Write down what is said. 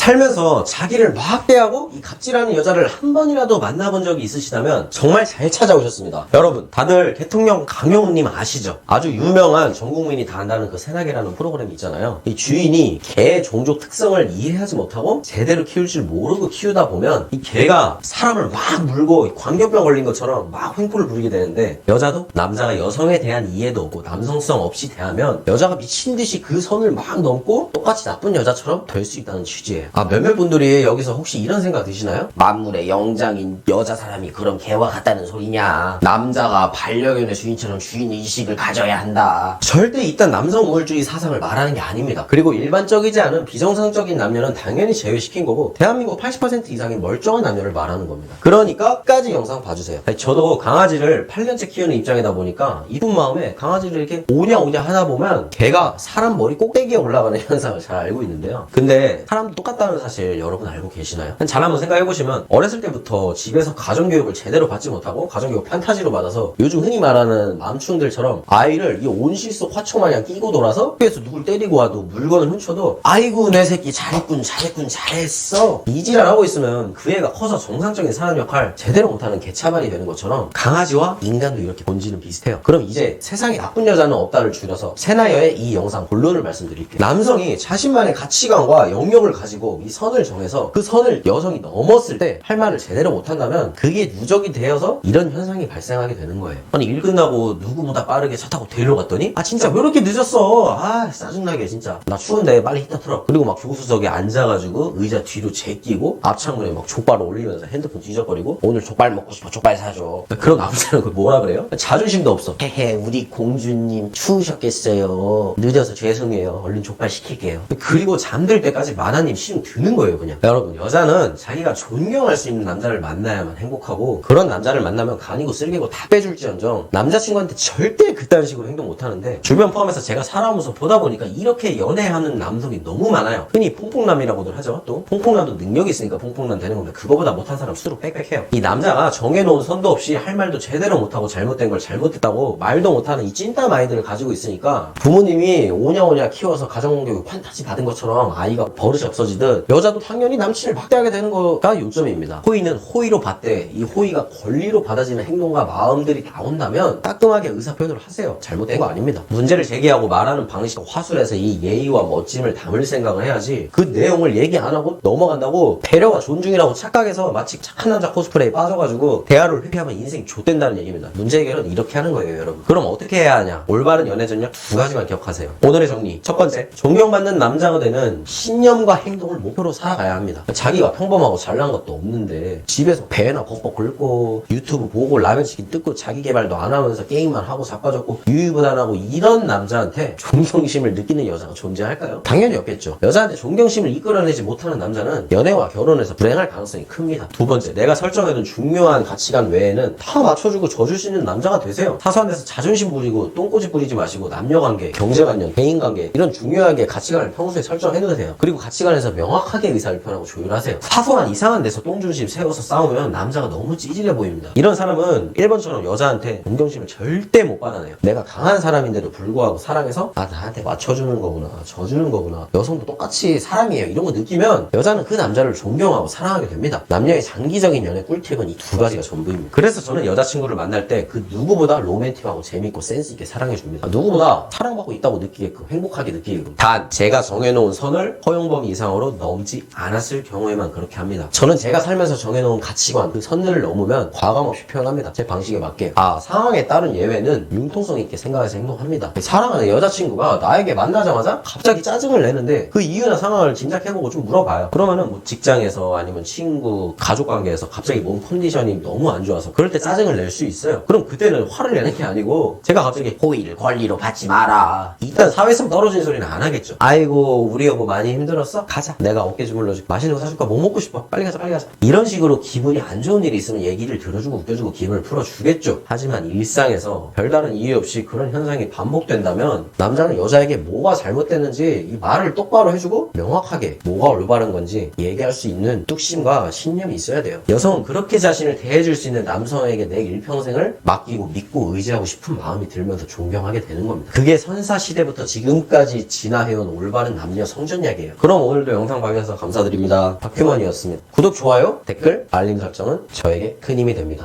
살면서 자기를 막 대하고 이 갑질하는 여자를 한 번이라도 만나본 적이 있으시다면 정말 잘 찾아오셨습니다. 여러분, 다들 대통령 강용님 아시죠? 아주 유명한 전 국민이 다 안다는 그 새나개라는 프로그램이 있잖아요. 이 주인이 개의 종족 특성을 이해하지 못하고 제대로 키울 줄 모르고 키우다 보면 이 개가 사람을 막 물고 광견병 걸린 것처럼 막 횡포를 부리게 되는데, 여자도 남자가 여성에 대한 이해도 없고 남성성 없이 대하면 여자가 미친 듯이 그 선을 막 넘고 똑같이 나쁜 여자처럼 될 수 있다는 취지예요. 몇몇 분들이 여기서 혹시 이런 생각 드시나요? 만물의 영장인 여자 사람이 그럼 개와 같다는 소리냐? 남자가 반려견의 주인처럼 주인의식을 가져야 한다. 절대 이딴 남성 우월주의 사상을 말하는 게 아닙니다. 그리고 일반적이지 않은 비정상적인 남녀는 당연히 제외시킨 거고, 대한민국 80% 이상의 멀쩡한 남녀를 말하는 겁니다. 그러니까 끝까지 영상 봐주세요. 저도 강아지를 8년째 키우는 입장이다 보니까 이분 마음에 강아지를 이렇게 오냐 하다 보면 개가 사람 머리 꼭대기에 올라가는 현상을 잘 알고 있는데요. 근데 사람도 똑같다는 사실 여러분 알고 계시나요? 잘 한번 생각해보시면, 어렸을 때부터 집에서 가정교육을 제대로 받지 못하고 가정교육 판타지로 받아서 요즘 흔히 말하는 맘충들처럼 아이를 이 온실 속 화초 마냥 끼고 돌아서 학교에서 누굴 때리고 와도 물건을 훔쳐도 아이고 내 새끼 잘했군 잘했어 이지랄 하고 있으면 그 애가 커서 정상적인 사람 역할 제대로 못하는 개차반이 되는 것처럼 강아지와 인간도 이렇게 본질은 비슷해요. 그럼 이제 세상에 나쁜 여자는 없다를 줄여서 새나여의 이 영상 본론을 말씀드릴게요. 남성이 자신만의 가치관과 영역을 가지고 이 선을 정해서 그 선을 여성이 넘었을 때 할 말을 제대로 못한다면 그게 누적이 되어서 이런 현상이 발생하게 되는 거예요. 아니, 일 끝나고 누구보다 빠르게 차 타고 데리러 갔더니 진짜 왜 이렇게 늦었어? 짜증나게 진짜 나 추운데 빨리 히터 틀어. 그리고 막 조수석에 앉아가지고 의자 뒤로 제끼고 앞창문에 막 족발을 올리면서 핸드폰 뒤적거리고 오늘 족발 먹고 싶어 족발 사줘. 그런 남자는 그걸 뭐라 그래요? 자존심도 없어. 헤헤 우리 공주님 추우셨겠어요. 늦어서 죄송해요. 얼른 족발 시킬게요. 그리고 잠들 때까지 만화님 시중 드는 거예요 그냥. 여러분, 여자는 자기가 존경할 수 있는 남자를 만나야만 행복하고, 그런 남자를 만나면 간이고 쓸개고 다 빼줄지언정 남자친구한테 절대 그딴 식으로 행동 못하는데, 주변 포함해서 제가 살아오면서 보다 보니까 이렇게 연애하는 남성이 너무 많아요. 흔히 퐁퐁남이라고들 하죠. 또 퐁퐁남도 능력이 있으니까 퐁퐁남 되는 건데, 그거보다 못한 사람 수로 빽빽해요. 이 남자가 정해놓은 선도 없이 할 말도 제대로 못하고 잘못된 걸 잘못했다고 말도 못하는 이 찐따 마인드를 가지고 있으니까, 부모님이 오냐오냐 키워서 가정교육 판타지 받은 것처럼 아이가 버릇이 없어지듯 여자도 당연히 남친을 박대하게 되는 거가 요점입니다. 호의는 호의로 받되 이 호의가 권리로 받아지는 행동과 마음들이 나온다면 따끔하게 의사표현을 하세요. 잘못된 거 아닙니다. 문제를 제기하고 말하는 방식 화술에서 이 예의와 멋짐을 담을 생각을 해야지, 그 내용을 얘기 안 하고 넘어간다고 배려와 존중이라고 착각해서 마치 착한 남자 코스프레에 빠져가지고 대화를 회피하면 인생이 좆된다는 얘기입니다. 문제 해결은 이렇게 하는 거예요 여러분. 그럼 어떻게 해야 하냐? 올바른 연애 전략 두 가지만 기억하세요. 오늘의 정리. 첫 번째, 존경받는 남자가 되는 신념과 행동을 목표로 살아가야 합니다. 자기가 평범하고 잘난 것도 없는데 집에서 배나 벅벅 긁고 유튜브 보고 라면치킨 뜯고 자기 개발도 안 하면서 게임만 하고 자빠졌고 유유부단하고 이런 남자한테 존경심을 느끼는 여자가 존재할까요? 당연히 없겠죠. 여자한테 존경심을 이끌어내지 못하는 남자는 연애와 결혼에서 불행할 가능성이 큽니다. 두 번째, 내가 설정해둔 중요한 가치관 외에는 다 맞춰주고 져줄 수 있는 남자가 되세요. 사소한 데서 자존심 부리고 똥꼬집 부리지 마시고 남녀관계, 경제관념, 대인관계 이런 중요하게 가치관을 평소에 설정해두세요. 그리고 가치관에서 명확하게 의사를 표현하고 조율하세요. 사소한 이상한 데서 똥중심 세워서 싸우면 남자가 너무 찌질해 보입니다. 이런 사람은 1번처럼 여자한테 존경심을 절대 못 받아내요. 내가 강한 사람인데도 불구하고 사랑해서 나한테 맞춰주는 거구나, 져주는 거구나, 여성도 똑같이 사람이에요 이런 거 느끼면 여자는 그 남자를 존경하고 사랑하게 됩니다. 남녀의 장기적인 연애 꿀팁은 이 두 가지가 전부입니다. 그래서 저는 여자친구를 만날 때 그 누구보다 로맨틱하고 재밌고 센스있게 사랑해줍니다. 누구보다 사랑받고 있다고 느끼게끔, 행복하게 느끼게끔. 단 제가 정해놓은 선을 허용범위 이상으로 넘지 않았을 경우에만 그렇게 합니다. 저는 제가 살면서 정해놓은 가치관, 그 선들을 넘으면 과감없이 표현합니다. 제 방식에 맞게. 상황에 따른 예외는 융통성 있게 생각해서 행동합니다. 사랑하는 여자친구가 나에게 만나자마자 갑자기 짜증을 내는데 그 이유나 상황을 짐작해보고 좀 물어봐요. 그러면은 뭐 직장에서 아니면 친구, 가족관계에서 갑자기 몸 컨디션이 너무 안 좋아서 그럴 때 짜증을 낼 수 있어요. 그럼 그때는 화를 내는 게 아니고 제가 갑자기 호의를 권리로 받지 마라, 일단 사회성 떨어진 소리는 안 하겠죠. 아이고 우리 여보 많이 힘들었어? 가자, 내가 어깨 주물러줄게, 맛있는 거 사줄까? 뭐 먹고 싶어? 빨리 가자. 이런 식으로 기분이 안 좋은 일이 있으면 얘기를 들어주고 웃겨주고 기분을 풀어주겠죠. 하지만 일상에서 별다른 이유 없이 그런 현상이 반복된다면 남자는 여자에게 뭐가 잘못됐는지 이 말을 똑바로 해주고 명확하게 뭐가 올바른 건지 얘기할 수 있는 뚝심과 신념이 있어야 돼요. 여성은 그렇게 자신을 대해줄 수 있는 남성에게 내 일평생을 맡기고 믿고 의지하고 싶은 마음이 들면서 존경하게 되는 겁니다. 그게 선사시대부터 지금까지 진화해온 올바른 남녀 성전약이에요. 그럼 오늘도 영상 영상 봐주셔서 감사드립니다. 박규만이었습니다. 구독, 좋아요, 댓글, 알림 설정은 저에게 큰 힘이 됩니다.